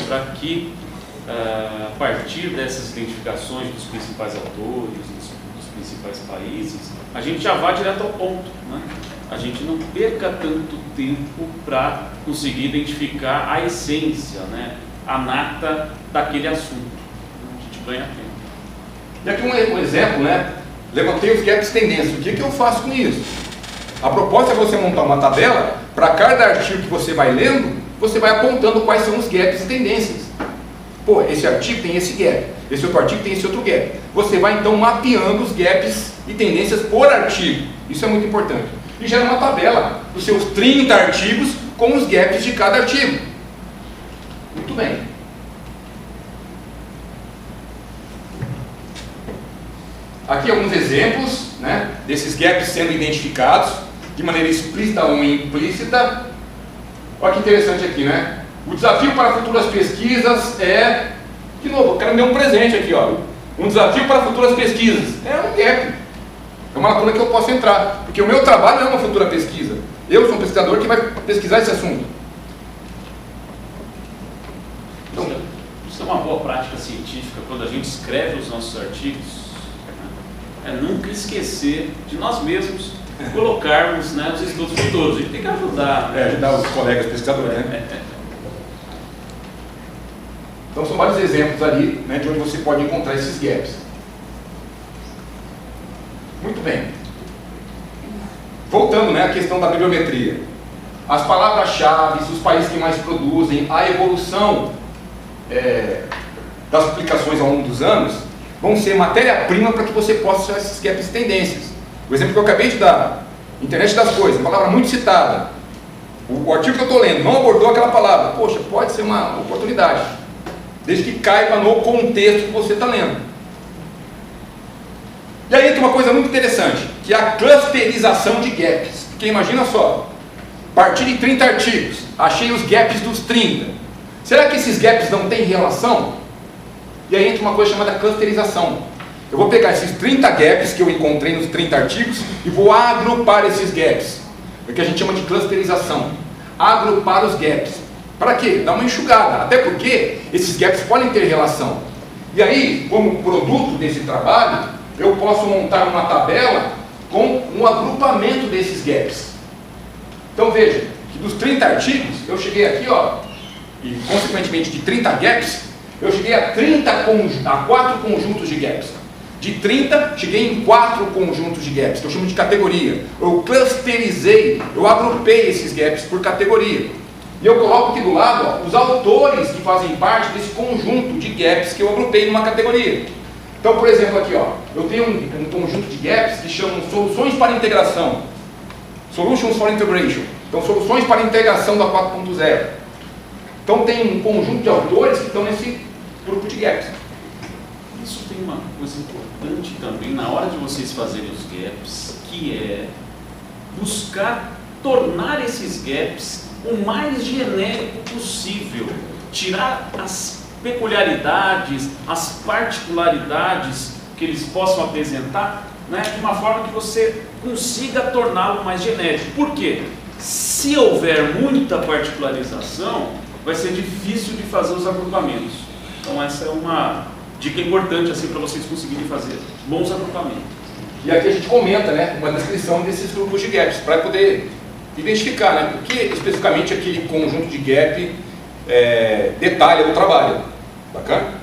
para que, a partir dessas identificações dos principais autores, dos principais países, a gente já vá direto ao ponto, né? A gente não perca tanto tempo para conseguir identificar a essência, né? A nata daquele assunto. A gente ganha tempo. E aqui um exemplo, né? Levantei os gaps tendência. O que eu faço com isso? A proposta é você montar uma tabela, para cada artigo que você vai lendo, você vai apontando quais são os gaps e tendências. Pô, esse artigo tem esse gap, esse outro artigo tem esse outro gap. Você vai então mapeando os gaps e tendências por artigo. Isso é muito importante. E gera uma tabela dos seus 30 artigos com os gaps de cada artigo. Muito bem. Aqui alguns exemplos, né, desses gaps sendo identificados de maneira explícita ou implícita. Olha que interessante aqui, né? O desafio para futuras pesquisas é... De novo, o cara me deu um presente aqui, ó. Um desafio para futuras pesquisas. É um gap. É uma lacuna que eu posso entrar. Porque o meu trabalho é uma futura pesquisa. Eu sou um pesquisador que vai pesquisar esse assunto. Então, isso é uma boa prática científica quando a gente escreve os nossos artigos, né? É nunca esquecer de nós mesmos colocarmos, né, os estudos futuros. A gente tem que ajudar. Ajudar os colegas pesquisadores, né? Então são vários exemplos ali, né, de onde você pode encontrar esses gaps. Muito bem. Voltando, né, à questão da bibliometria. As palavras-chave, os países que mais produzem, a evolução das publicações ao longo dos anos, vão ser matéria-prima para que você possa achar esses gaps e tendências. O exemplo que eu acabei de dar, internet das coisas, uma palavra muito citada. O artigo que eu estou lendo não abordou aquela palavra. Poxa, pode ser uma oportunidade, desde que caiba no contexto que você está lendo. E aí entra uma coisa muito interessante, que é a clusterização de gaps. Porque imagina só, a partir de 30 artigos, achei os gaps dos 30. Será que esses gaps não têm relação? E aí entra uma coisa chamada clusterização. Eu vou pegar esses 30 gaps que eu encontrei nos 30 artigos e vou agrupar esses gaps. É o que a gente chama de clusterização. Agrupar os gaps. Para quê? Dar uma enxugada. Até porque esses gaps podem ter relação. E aí, como produto desse trabalho, eu posso montar uma tabela com um agrupamento desses gaps. Então veja, que dos 30 artigos, eu cheguei aqui, ó, e consequentemente de 30 gaps, eu cheguei a 4 conjuntos de gaps. De 30, cheguei em 4 conjuntos de gaps, que eu chamo de categoria. Eu clusterizei, eu agrupei esses gaps por categoria. E eu coloco aqui do lado, ó, os autores que fazem parte desse conjunto de gaps que eu agrupei numa categoria. Então, por exemplo, aqui, ó, eu tenho um conjunto de gaps que chamam soluções para integração. Solutions for Integration. Então, soluções para integração da 4.0. Então, tem um conjunto de autores que estão nesse grupo de gaps. Isso tem uma coisa importante também na hora de vocês fazerem os gaps, que é buscar tornar esses gaps o mais genérico possível. Tirar as peculiaridades, as particularidades que eles possam apresentar, né, de uma forma que você consiga torná-lo mais genérico. Por quê? Se houver muita particularização, vai ser difícil de fazer os agrupamentos. Então essa é uma dica importante assim, para vocês conseguirem fazer bons agrupamentos. E aqui a gente comenta, né, uma descrição desses grupos de gaps, para poder identificar, né, o que especificamente aquele conjunto de gap detalha o trabalho. Bacana?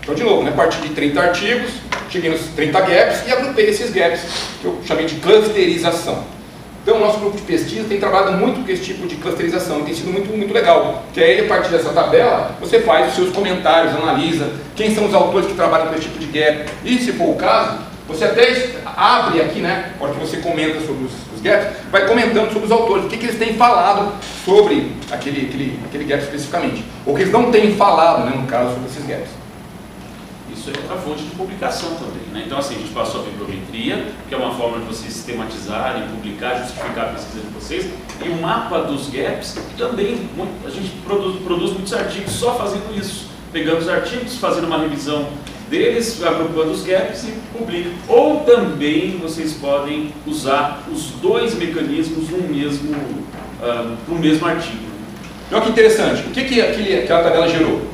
Então, de novo, né, a partir de 30 artigos, cheguei nos 30 gaps e agrupei esses gaps, que eu chamei de clusterização. Então, o nosso grupo de pesquisa tem trabalhado muito com esse tipo de clusterização, tem sido muito, muito legal. Que aí, a partir dessa tabela, você faz os seus comentários, analisa quem são os autores que trabalham com esse tipo de gap. E, se for o caso, você até abre aqui, né, na hora que você comenta sobre os gaps, vai comentando sobre os autores, o que eles têm falado sobre aquele gap especificamente. Ou que eles não têm falado, né, no caso, sobre esses gaps. Isso é outra fonte de publicação também, né? Então, assim, a gente passou a bibliometria, que é uma forma de vocês sistematizarem, publicar, justificar a pesquisa de vocês, e o mapa dos gaps também. A gente produz muitos artigos só fazendo isso, pegando os artigos, fazendo uma revisão deles, agrupando os gaps e publica. Ou também vocês podem usar os dois mecanismos no mesmo artigo. Olha que interessante, o que aquela tabela gerou?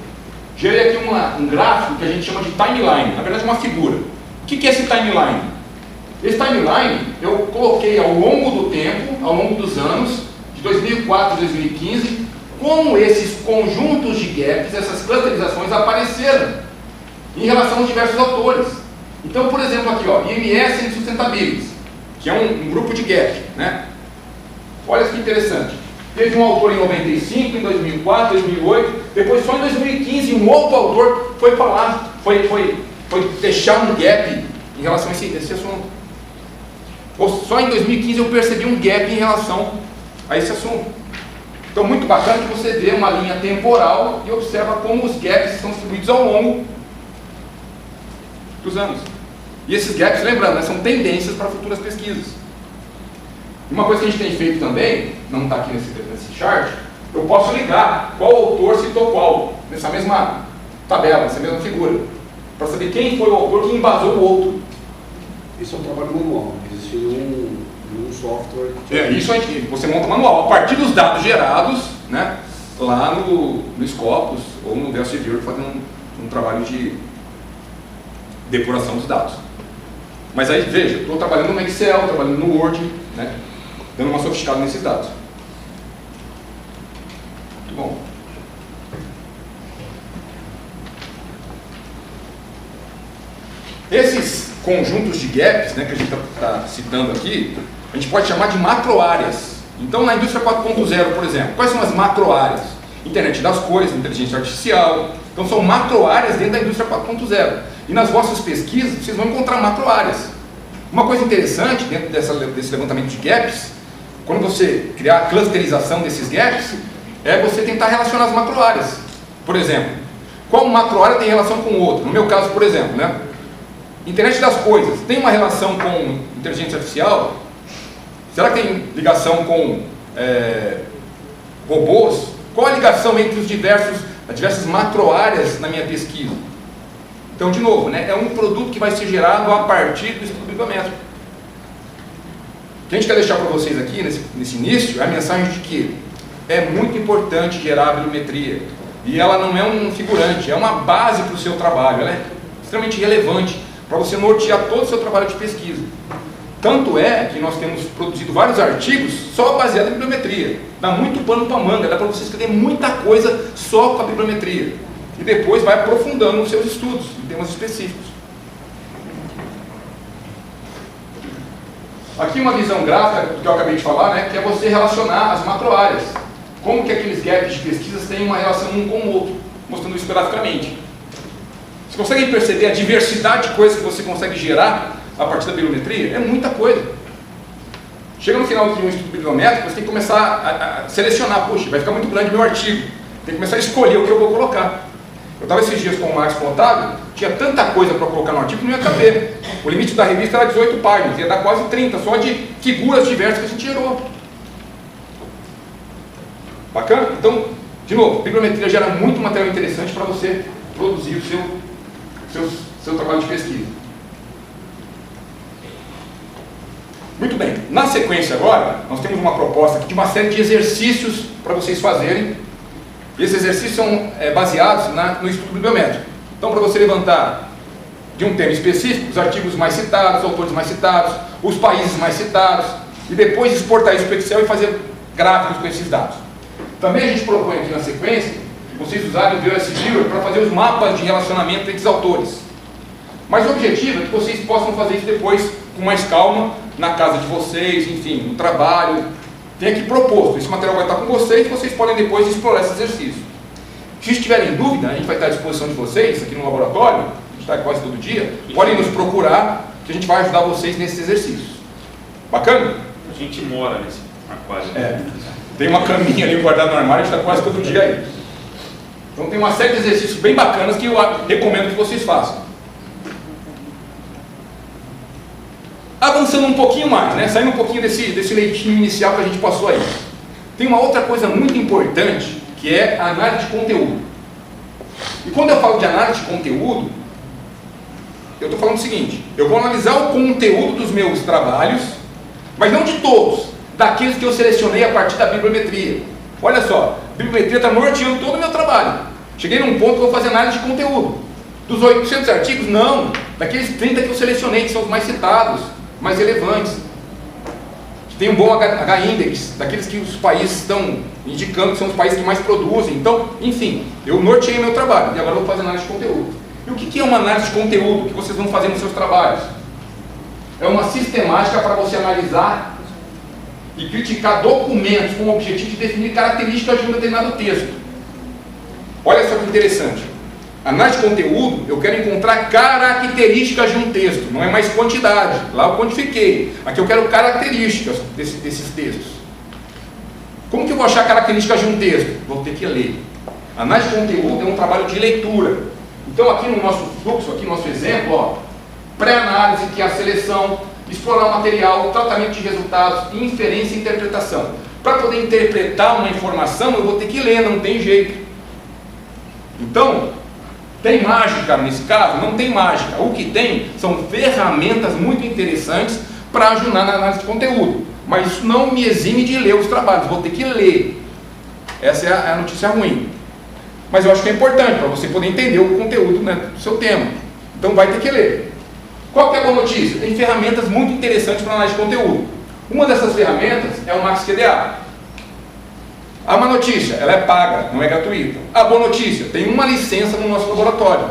gerei aqui um gráfico que a gente chama de timeline, na verdade uma figura. O que é esse timeline? Esse timeline eu coloquei ao longo do tempo, ao longo dos anos, de 2004 a 2015, como esses conjuntos de gaps, essas clusterizações apareceram em relação a diversos autores. Então, por exemplo, aqui, ó, IMS and Sustainability, que é um grupo de gap, né? Olha que interessante. Teve um autor em 95, em 2004, 2008, depois só em 2015 um outro autor foi falar, foi deixar um gap em relação a esse assunto. Só em 2015 eu percebi um gap em relação a esse assunto. Então, muito bacana que você vê uma linha temporal e observa como os gaps estão distribuídos ao longo dos anos. E esses gaps, lembrando, né, são tendências para futuras pesquisas. E uma coisa que a gente tem feito também, não está aqui nesse chart, eu posso ligar qual autor citou qual, nessa mesma tabela, nessa mesma figura, para saber quem foi o autor que embasou o outro. Isso é um trabalho manual, existe um software. Isso aí, você monta manual, a partir dos dados gerados, né, lá no Scopus ou no VLCD, fazendo um trabalho de depuração dos dados. Mas aí, veja, estou trabalhando no Excel, trabalhando no Word, né, dando uma sofisticada nesses dados. Muito bom. Esses conjuntos de gaps, né, que a gente está citando aqui, a gente pode chamar de macroáreas. Então, na indústria 4.0, por exemplo, quais são as macroáreas? Internet das coisas, inteligência artificial. Então, são macroáreas dentro da indústria 4.0. E nas vossas pesquisas, vocês vão encontrar macroáreas. Uma coisa interessante dentro desse levantamento de gaps, quando você criar a clusterização desses gaps, é você tentar relacionar as macroáreas. Por exemplo, qual macroárea tem relação com o outro? No meu caso, por exemplo, né? Internet das coisas, tem uma relação com inteligência artificial? Será que tem ligação com robôs? Qual a ligação entre as diversas macroáreas na minha pesquisa? Então, de novo, né, é um produto que vai ser gerado a partir do estudo bibliométrico. O que a gente quer deixar para vocês aqui, nesse início, é a mensagem de que é muito importante gerar a bibliometria. E ela não é um figurante, é uma base para o seu trabalho, ela é extremamente relevante para você nortear todo o seu trabalho de pesquisa. Tanto é que nós temos produzido vários artigos só baseados em bibliometria. Dá muito pano para manga, dá para você escrever muita coisa só com a bibliometria. E depois vai aprofundando os seus estudos, em temas específicos. Aqui uma visão gráfica do que eu acabei de falar, né, que é você relacionar as macroáreas. Como que aqueles gaps de pesquisas têm uma relação um com o outro, mostrando isso graficamente. Vocês conseguem perceber a diversidade de coisas que você consegue gerar a partir da bibliometria? É muita coisa. Chega no final de um estudo bibliométrico, você tem que começar a selecionar. Poxa, vai ficar muito grande meu artigo. Tem que começar a escolher o que eu vou colocar. Eu estava esses dias com o Marcos Contábil, tinha tanta coisa para colocar no artigo que não ia caber. O limite da revista era 18 páginas, ia dar quase 30, só de figuras diversas que a gente gerou. Bacana? Então, de novo, a bibliometria gera muito material interessante para você produzir o seu trabalho de pesquisa. Muito bem, na sequência agora, nós temos uma proposta aqui de uma série de exercícios para vocês fazerem. E esses exercícios são baseados no estudo bibliométrico. Então, para você levantar de um tema específico, os artigos mais citados, os autores mais citados, os países mais citados, e depois exportar isso para o Excel e fazer gráficos com esses dados. Também a gente propõe aqui na sequência, vocês usarem o VLC Viewer para fazer os mapas de relacionamento entre os autores. Mas o objetivo é que vocês possam fazer isso depois com mais calma, na casa de vocês, enfim, no trabalho. Tem aqui proposto, esse material vai estar com vocês podem depois explorar esse exercício. Se tiverem dúvida, a gente vai estar à disposição de vocês aqui no laboratório, a gente está quase todo dia, podem nos procurar, que a gente vai ajudar vocês nesses exercícios. Bacana? A gente mora nesse aquário. Tem uma caminha ali guardada no armário, a gente está quase todo dia aí. Então tem uma série de exercícios bem bacanas que eu recomendo que vocês façam. Avançando um pouquinho mais, né? Saindo um pouquinho desse leitinho inicial que a gente passou aí. Tem uma outra coisa muito importante, que é a análise de conteúdo. E quando eu falo de análise de conteúdo, eu estou falando o seguinte: eu vou analisar o conteúdo dos meus trabalhos, mas não de todos, daqueles que eu selecionei a partir da bibliometria. Olha só, a bibliometria está norteando todo o meu trabalho. Cheguei num ponto que eu vou fazer análise de conteúdo. Dos 800 artigos, não. Daqueles 30 que eu selecionei, que são os mais citados, mais relevantes. Tem um bom H-index, daqueles que os países estão indicando que são os países que mais produzem. Então, enfim, eu norteei meu trabalho e agora eu vou fazer análise de conteúdo. E o que é uma análise de conteúdo que vocês vão fazer nos seus trabalhos? É uma sistemática para você analisar e criticar documentos com o objetivo de definir características de um determinado texto. Olha só que interessante. Análise de conteúdo, eu quero encontrar características de um texto, não é mais quantidade. Lá eu quantifiquei. Aqui eu quero características desses textos. Como que eu vou achar características de um texto? Vou ter que ler. Análise de conteúdo é um trabalho de leitura. Então aqui no nosso fluxo, aqui no nosso exemplo, ó, pré-análise, que é a seleção, explorar o material, tratamento de resultados, inferência e interpretação. Para poder interpretar uma informação, eu vou ter que ler, não tem jeito. Então, tem mágica nesse caso? Não tem mágica. O que tem são ferramentas muito interessantes para ajudar na análise de conteúdo. Mas isso não me exime de ler os trabalhos, vou ter que ler. Essa é a notícia ruim. Mas eu acho que é importante para você poder entender o conteúdo, né, do seu tema. Então vai ter que ler. Qual que é a boa notícia? Tem ferramentas muito interessantes para análise de conteúdo. Uma dessas ferramentas é o MaxQDA. A má notícia, ela é paga, não é gratuita. A boa notícia, tem uma licença no nosso laboratório.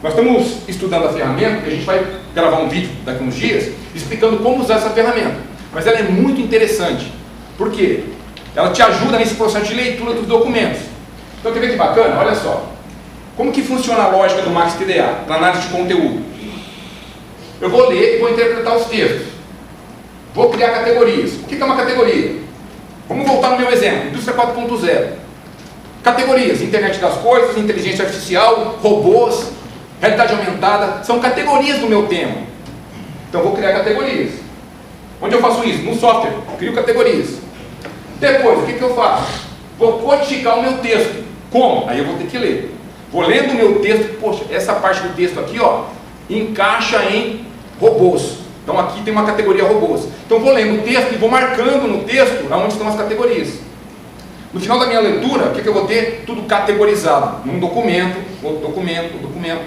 Nós estamos estudando a ferramenta, e a gente vai gravar um vídeo daqui a uns dias, explicando como usar essa ferramenta. Mas ela é muito interessante. Por quê? Ela te ajuda nesse processo de leitura dos documentos. Então, quer ver que bacana? Olha só. Como que funciona a lógica do MaxQDA para análise de conteúdo? Eu vou ler e vou interpretar os textos. Vou criar categorias. O que é uma categoria? Vamos voltar no meu exemplo, indústria 4.0. Categorias, internet das coisas, inteligência artificial, robôs, realidade aumentada, são categorias do meu tema. Então eu vou criar categorias. Onde eu faço isso? No software, crio categorias. Depois, o que eu faço? Vou codificar o meu texto. Como? Aí eu vou ter que ler. Vou lendo o meu texto, poxa, essa parte do texto aqui, ó, encaixa em robôs. Então aqui tem uma categoria robôs. Então vou lendo o texto e vou marcando no texto onde estão as categorias. No final da minha leitura, o que eu vou ter? Tudo categorizado. Num documento, outro documento, outro documento.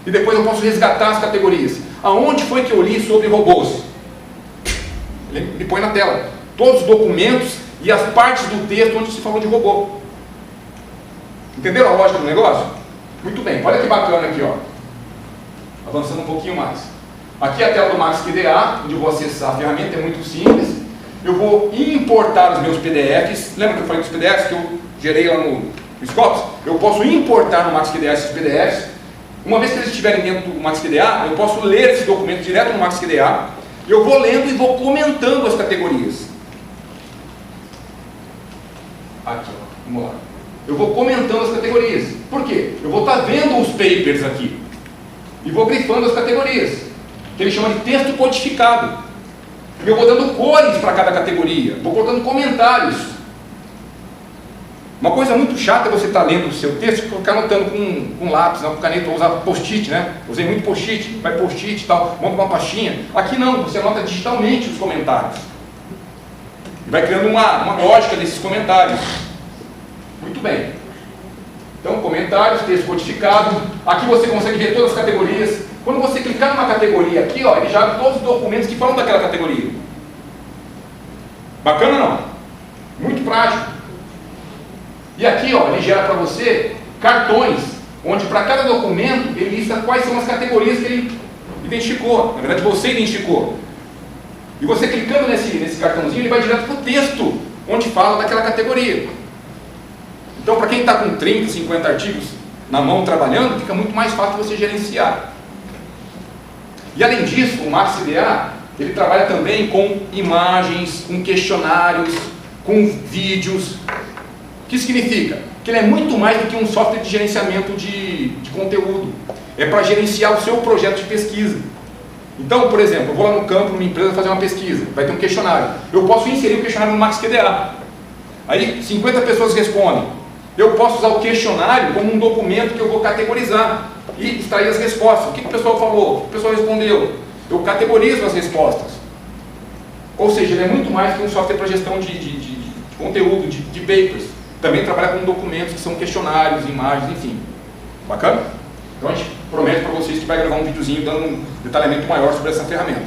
E depois eu posso resgatar as categorias. Aonde foi que eu li sobre robôs? Ele põe na tela todos os documentos e as partes do texto onde se falou de robô. Entenderam a lógica do negócio? Muito bem, olha que bacana aqui, ó. Avançando um pouquinho mais. Aqui é a tela do MaxQDA, onde eu vou acessar a ferramenta, é muito simples. Eu vou importar os meus PDFs. Lembra que eu falei dos PDFs que eu gerei lá no Scopus? Eu posso importar no MaxQDA esses PDFs. Uma vez que eles estiverem dentro do MaxQDA, eu posso ler esse documento direto no MaxQDA. Eu vou lendo e vou comentando as categorias. Aqui, ó, vamos lá. Eu vou comentando as categorias. Por quê? Eu vou estar vendo os papers aqui. E vou grifando as categorias. Que ele chama de texto codificado. E eu vou dando cores para cada categoria, vou colocando comentários. Uma coisa muito chata é você estar lendo o seu texto e ficar anotando com lápis, não com caneta, ou usar post-it, né? Usei muito post-it, vai post-it e tal, monta uma pastinha. Aqui não, você anota digitalmente os comentários. E vai criando uma lógica desses comentários. Muito bem. Então, comentários, texto codificado. Aqui você consegue ver todas as categorias. Quando você clicar numa categoria aqui, ó, ele já abre todos os documentos que falam daquela categoria. Bacana ou não? Muito prático. E aqui, ó, ele gera para você cartões, onde para cada documento ele lista quais são as categorias que ele identificou. Na verdade, você identificou. E você clicando nesse cartãozinho, ele vai direto para o texto, onde fala daquela categoria. Então, para quem está com 30, 50 artigos na mão trabalhando, fica muito mais fácil você gerenciar. E além disso, o MaxQDA, ele trabalha também com imagens, com questionários, com vídeos. O que significa? Que ele é muito mais do que um software de gerenciamento de conteúdo. É para gerenciar o seu projeto de pesquisa. Então, por exemplo, eu vou lá no campo, numa empresa, fazer uma pesquisa, vai ter um questionário. Eu posso inserir o questionário no MaxQDA. Aí 50 pessoas respondem. Eu posso usar o questionário como um documento que eu vou categorizar e extrair as respostas. O que o pessoal falou? O que o pessoal respondeu? Eu categorizo as respostas. Ou seja, ele é muito mais que um software para gestão de conteúdo, de papers. também trabalha com documentos que são questionários, imagens, enfim. Bacana? Então a gente promete para vocês que vai gravar um videozinho dando um detalhamento maior sobre essa ferramenta.